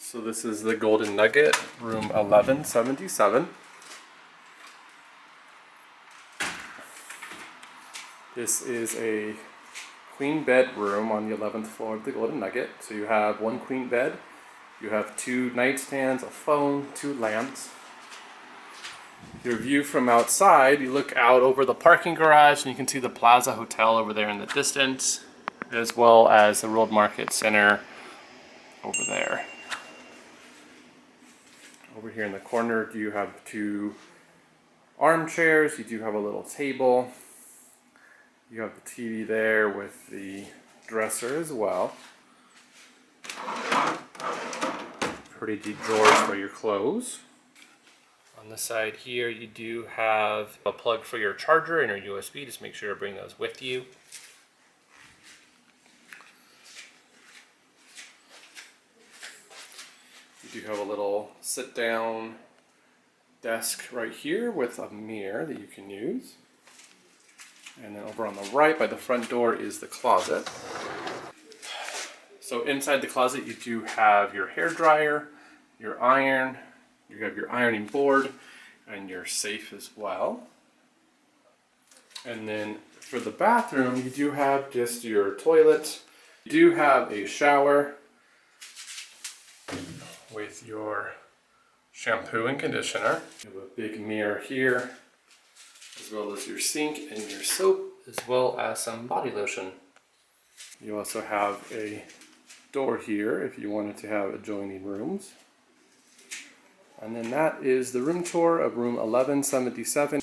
So this is the Golden Nugget, room 1177. This is a queen bed room on the 11th floor of the Golden Nugget. So you have one queen bed, you have 2 nightstands, a phone, 2 lamps. Your view from outside, you look out over the parking garage and you can see the Plaza Hotel over there in the distance, as well as the World Market Center over there. Over here in the corner, you have 2 armchairs, you do have a little table. You have the TV there with the dresser as well. Pretty deep drawers for your clothes. On the side here, you do have a plug for your charger and your USB. Just make sure to bring those with you. You do have a little sit-down desk right here with a mirror that you can use. And then over on the right by the front door is the closet. So inside the closet you do have your hair dryer, your iron, you have your ironing board, and your safe as well. And then for the bathroom you do have just your toilet. You do have a shower with your shampoo and conditioner. You have a big mirror here, as well as your sink and your soap, as well as some body lotion. You also have a door here if you wanted to have adjoining rooms. And then that is the room tour of room 1177.